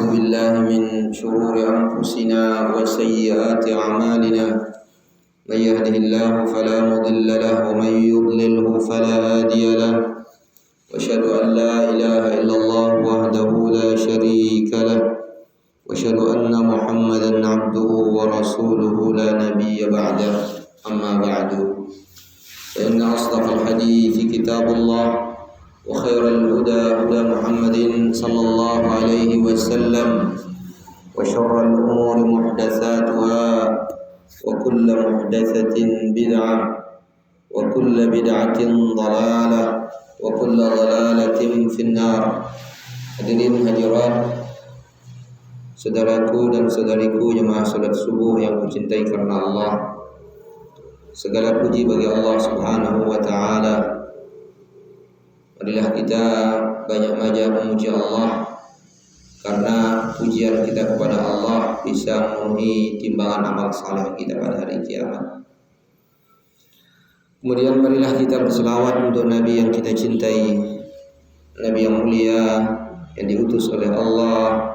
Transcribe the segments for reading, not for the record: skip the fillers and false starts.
بالله من شرور أنفسنا وسيئات أعمالنا من يهده الله فلا مضل له ومن يضلله فلا هادي له وأشهد أن لا إله إلا الله وحده لا شريك له وأشهد أن محمدا عبده ورسوله لا نبي بعده أما بعد فإن أصدق الحديث كتاب الله وخير الهدى هدى محمد صلى الله عليه وسلم وشر الأمور محدثاتها وكل محدثة بدعة وكل بدعة ضلالة وكل ضلالة في النار. Hadirin hadirat, saudaraku dan saudariku jemaah salat subuh yang kucintai karena Allah. Segala puji bagi Allah Subhanahu wa taala. Marilah kita banyak memuji Allah, karena pujian kita kepada Allah bisa memenuhi timbangan amal saleh kita pada hari kiamat. Kemudian marilah kita berselawat untuk Nabi yang kita cintai, Nabi yang mulia yang diutus oleh Allah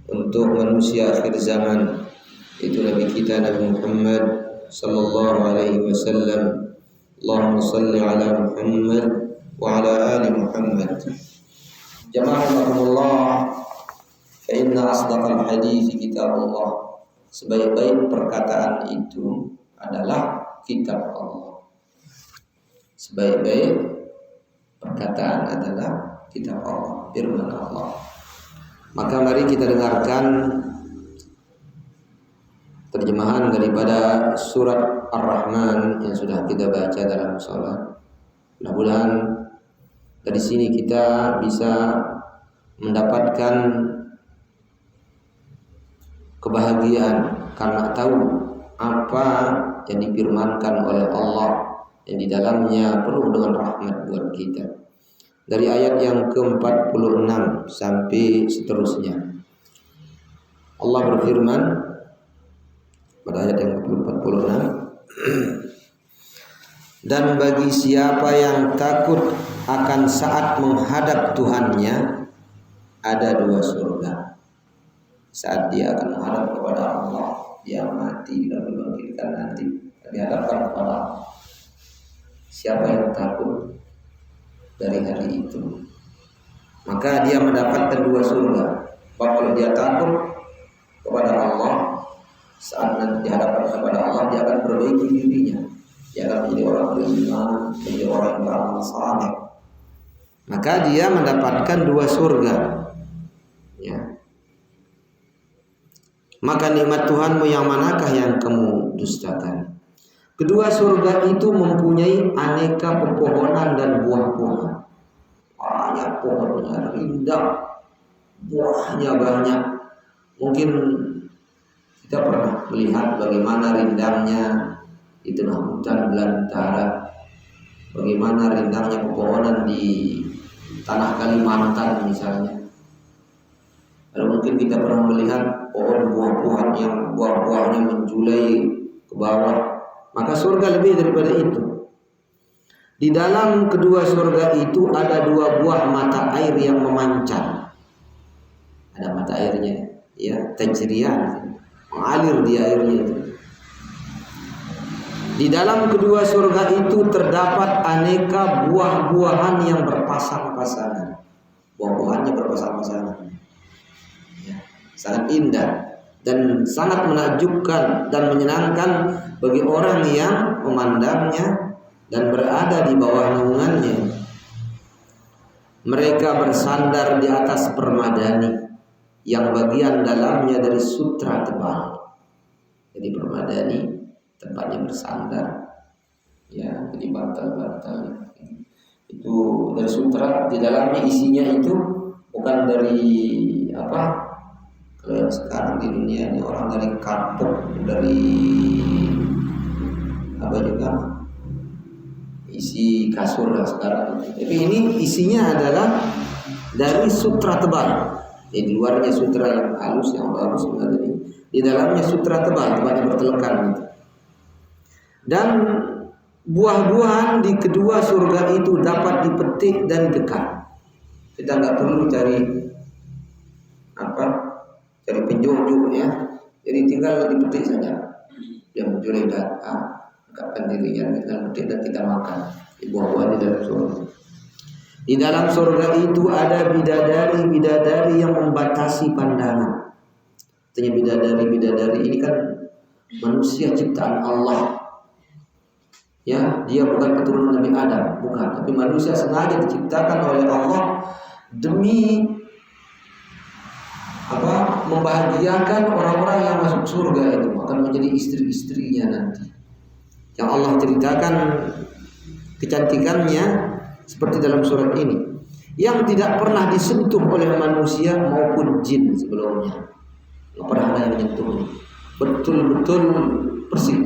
untuk manusia akhir zaman, itu Nabi kita Nabi Muhammad sallallahu alaihi wasallam. Allahumma salli ala Muhammad wa ala ali Muhammad. Jamaah rahimahullah, fa inna asdaqal hadits kitabullah. Sebaik-baik perkataan itu adalah kitab Allah. Sebaik-baik perkataan adalah kitab Allah, firman Allah. Maka mari kita dengarkan terjemahan daripada surat Ar-Rahman yang sudah kita baca dalam salat. Mudah-mudahan dari sini kita bisa mendapatkan kebahagiaan karena tahu apa yang difirmankan oleh Allah yang di dalamnya penuh dengan rahmat buat kita. Dari ayat yang ke-46 sampai seterusnya. Allah berfirman pada ayat yang ke-46, dan bagi siapa yang takut akan saat menghadap Tuhannya, ada dua surga. Saat dia akan menghadap kepada Allah, dia mati dan dibangkitkan nanti dihadapkan kepada Allah. Siapa yang takut dari hari itu, maka dia mendapatkan dua surga. Kalau dia takut kepada Allah, saat nanti dihadapkan kepada Allah, dia akan perbaiki dirinya. Dia akan menjadi orang beriman, menjadi orang yang beramal saleh. Maka dia mendapatkan dua surga. Ya. Maka nikmat Tuhanmu yang manakah yang kamu dustakan? Kedua surga itu mempunyai aneka pepohonan dan buah-buahan. Banyak pohonnya, rindang, buahnya banyak. Mungkin kita pernah melihat bagaimana rindangnya di tengah hutan belantara, bagaimana rindangnya pepohonan di tanah Kalimantan misalnya. Lalu mungkin kita pernah melihat pohon buah-buahan yang buah-buahnya menjulai ke bawah. Maka surga lebih daripada itu. Di dalam kedua surga itu ada dua buah mata air yang memancar. Ada mata airnya, ya, tajriyan, mengalir di airnya itu. Di dalam kedua surga itu terdapat aneka buah-buahan yang berpasang-pasangan. Buah-buahannya berpasang-pasangan. Ya, sangat indah dan sangat menakjubkan dan menyenangkan bagi orang yang memandangnya dan berada di bawah naungannya. Mereka bersandar di atas permadani yang bagian dalamnya dari sutra tebal. Jadi permadani tempatnya bersandar, ya, jadi bantal-bantal itu dari sutra. Di dalamnya isinya itu bukan dari apa? Kalau yang sekarang di dunia ini orang dari kapuk, dari apa juga isi kasur lah sekarang. Tapi ini isinya adalah dari sutra tebal. Di luarnya sutra yang halus, yang bagus, di dalamnya sutra tebal, tempatnya bertelekan. Dan buah-buahan di kedua surga itu dapat dipetik dan dekat. Kita nggak perlu cari apa ujung ya. Jadi tinggal dipetik saja. Dia mencuri dan mengangkatkan dirinya, tinggal petik dan kita makan buah-buah di dalam surga. Di dalam surga itu ada bidadari-bidadari yang membatasi pandangan. Artinya bidadari-bidadari ini kan manusia ciptaan Allah. Ya, dia bukan keturunan Nabi Adam, bukan, tapi manusia sengaja diciptakan oleh Allah demi membahagiakan orang-orang yang masuk surga itu akan menjadi istri-istrinya nanti. Yang Allah ceritakan kecantikannya seperti dalam surat ini, yang tidak pernah disentuh oleh manusia maupun jin sebelumnya. Tidak pernah ada yang menyentuhnya. Betul-betul bersih,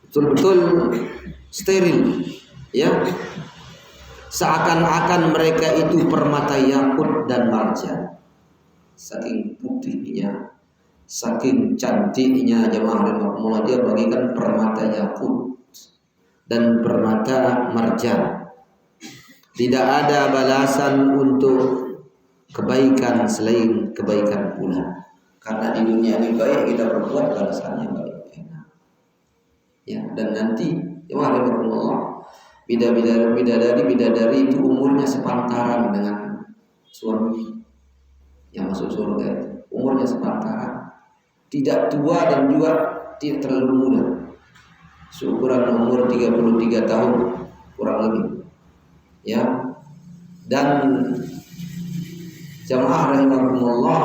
betul-betul steril, ya. Seakan-akan mereka itu permata yakut dan marjan. Saking putihnya, saking cantiknya, jemaah rahimahumullah, dia bagikan permata yakut dan permata marjan. Tidak ada balasan untuk kebaikan selain kebaikan pula. Karena di dunia ini baik kita berbuat, balasannya baik. Ya, dan nanti jemaah rahimahumullah, bidadari itu umurnya sepantaran dengan suami yang masuk surga itu. Umurnya sepantaran, tidak tua dan juga tidak terlalu muda. Seukuran umur 33 tahun kurang lebih. Ya. Dan jamaah rahimahumullah,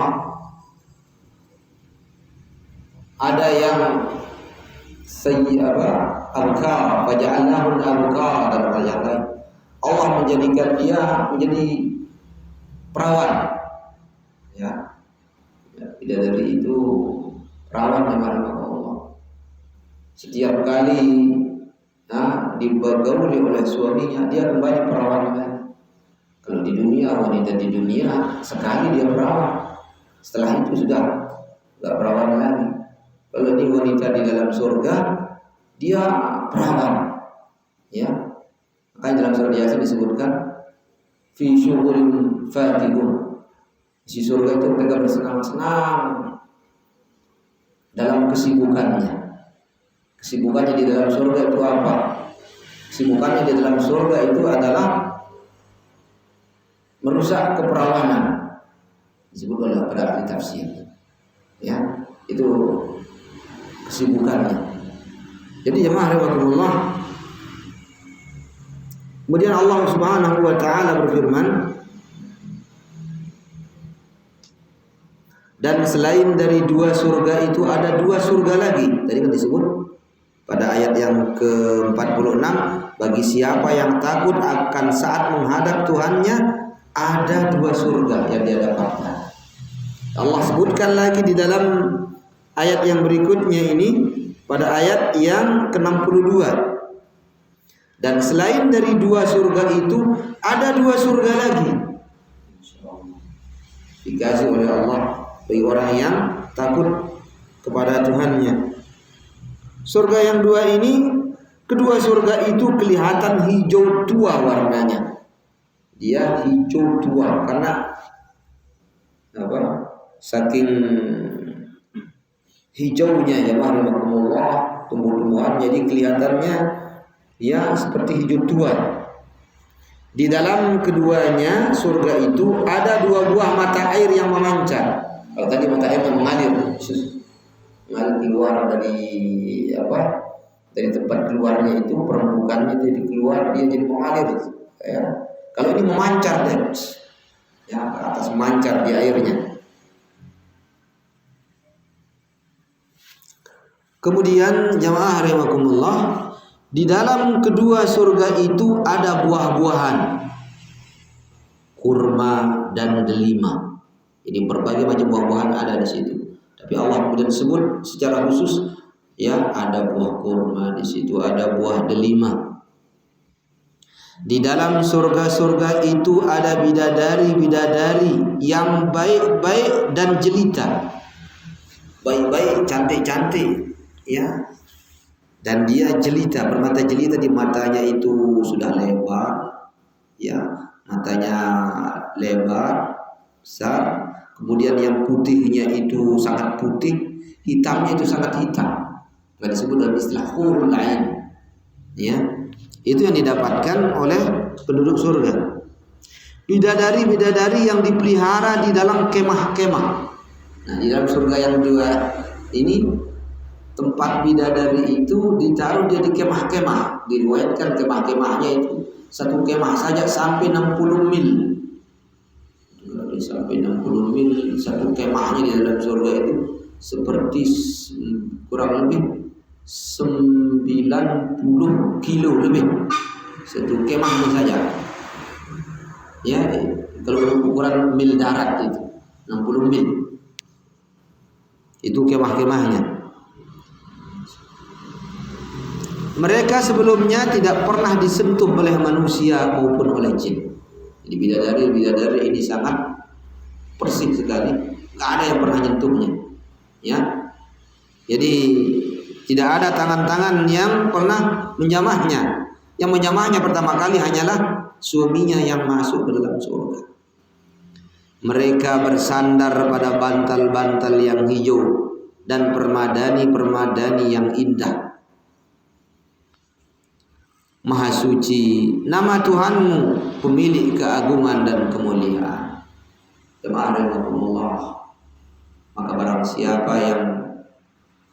ada yang abkar, faja'alnahum abkar, dan yang lain. Allah menjadikan dia menjadi perawan. Ya, bidadari itu perawan yang Allah. Setiap kali dibergauli oleh suaminya, dia kembali perawan lagi. Kalau di dunia, wanita di dunia sekali dia perawan, setelah itu sudah nggak perawan lagi. Kalau di wanita di dalam surga, dia perawan. Ya, makanya dalam surah Yasin disebutkan fi syughulin fatihun. Di surga itu mereka bersenang-senang dalam kesibukannya. Kesibukannya di dalam surga itu apa? Kesibukannya di dalam surga itu adalah merusak keperawanan. Disebut oleh para ahli tafsir. Ya, itu kesibukannya. Jadi jemaah rahimahullah, kemudian Allah Subhanahu wa taala berfirman, dan selain dari dua surga itu ada dua surga lagi. Tadi kan disebut pada ayat yang ke-46, bagi siapa yang takut akan saat menghadap Tuhannya, ada dua surga yang dia dapatkan. Allah sebutkan lagi di dalam ayat yang berikutnya ini, pada ayat yang ke-62. Dan selain dari dua surga itu ada dua surga lagi, dikasih oleh Allah bagi orang yang takut kepada Tuhannya. Surga yang dua ini, kedua surga itu kelihatan hijau tua warnanya. Dia hijau tua karena apa? Saking hijaunya, ya rahimahumullah, tumbuh-tumbuhan, jadi kelihatannya ya seperti hijau tua. Di dalam keduanya surga itu ada dua buah mata air yang memancar. Kalau tadi mata air yang mengalir keluar dari tempat keluarnya itu, permukaannya jadi keluar, dia jadi mengalir. Ya. Kalau ini memancar deh, ya ke atas, memancar di airnya. Kemudian jamaah rahimakumullah, di dalam kedua surga itu ada buah-buahan, kurma dan delima. Ini berbagai macam buah-buahan ada di situ. Tapi Allah kemudian sebut secara khusus, ya, ada buah kurma di situ, ada buah delima. Di dalam surga-surga itu ada bidadari-bidadari yang baik-baik dan jelita. Baik-baik, cantik-cantik, ya. Dan dia jelita, bermata jelita, di matanya itu sudah lebar, ya, matanya lebar, besar. kemudian yang putihnya itu sangat putih, hitamnya itu sangat hitam. Nggak disebut dalam istilah hurul ain. Ya, itu yang didapatkan oleh penduduk surga. Bidadari-bidadari yang dipelihara di dalam kemah-kemah. Nah, di dalam surga yang dua ini tempat bidadari itu ditaruh dia di kemah-kemah. Diriwayatkan kemah-kemahnya itu satu kemah saja sampai 60 mil. Sampai 60 mil satu kemahnya di dalam surga itu seperti kurang lebih 90 kilo lebih satu kemahnya saja. Ya, kalau ukuran mil darat itu 60 mil. Itu kemah-kemahnya. Mereka sebelumnya tidak pernah disentuh oleh manusia maupun oleh jin. Jadi bidadari ini sangat bersih sekali, nggak ada yang pernah nyentuhnya. Ya, jadi tidak ada tangan-tangan yang pernah menjamahnya. Yang menjamahnya pertama kali hanyalah suaminya yang masuk ke dalam surga. Mereka bersandar pada bantal-bantal yang hijau dan permadani-permadani yang indah. Maha suci nama Tuhanmu, pemilik keagungan dan kemuliaan. Jemaah rahimakumullah, maka barang siapa yang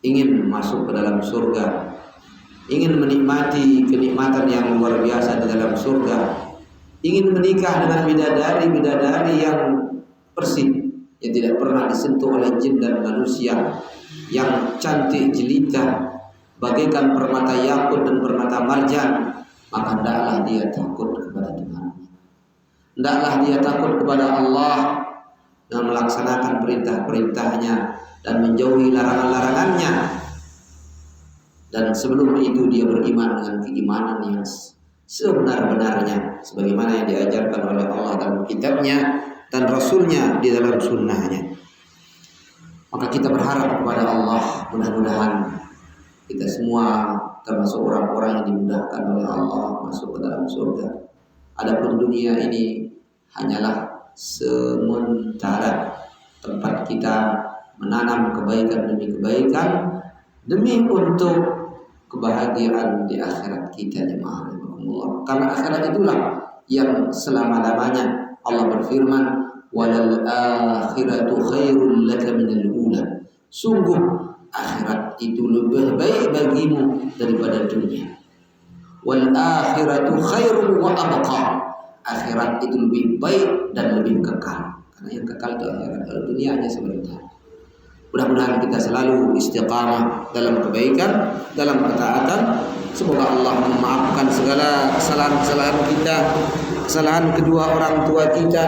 ingin masuk ke dalam surga, ingin menikmati kenikmatan yang luar biasa di dalam surga, ingin menikah dengan bidadari-bidadari yang bersih, yang tidak pernah disentuh oleh jin dan manusia, yang cantik jelita bagaikan permata yakut dan permata marjan, maka hendaklah dia takut kepada Tuhan. Hendaklah dia takut kepada Allah dengan melaksanakan perintah-perintahnya dan menjauhi larangan-larangannya. Dan sebelum itu dia beriman dengan keimanan yang sebenar-benarnya, sebagaimana yang diajarkan oleh Allah dalam kitabnya dan Rasulnya di dalam sunnahnya. Maka kita berharap kepada Allah, mudah-mudahan kita semua termasuk orang-orang yang dimudahkan oleh Allah masuk ke dalam surga. Adapun dunia ini hanyalah sementara tempat kita menanam kebaikan demi kebaikan, demi untuk kebahagiaan di akhirat kita, jemaah Allah. Karena akhirat itulah yang selama-lamanya. Allah berfirman, walal akhiratu khairul laka minal ula. Sungguh akhirat itu lebih baik bagimu daripada dunia. Wal akhiratu khairun wa abqa. Akhirat itu lebih baik dan lebih kekal. Karena yang kekal itu akhirat, kalau dunia hanya sebentar. Mudah-mudahan kita selalu istiqamah dalam kebaikan, dalam ketaatan. Semoga Allah memaafkan segala kesalahan-kesalahan kita, kesalahan kedua orang tua kita,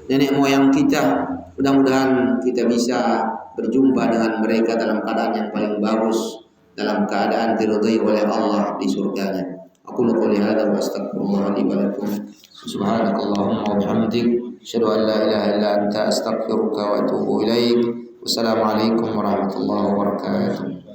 nenek moyang kita. Mudah-mudahan kita bisa berjumpa dengan mereka dalam keadaan yang paling bagus, dalam keadaan diridhai oleh Allah di surganya. Aku qouli hadza wa astaghfirullah li wa lakum. Subhanakallahumma wa bihamdik, asyhadu an la ilaha illa anta astaghfiruka wa atubu ilaik. Wassalamualaikum warahmatullahi wabarakatuh.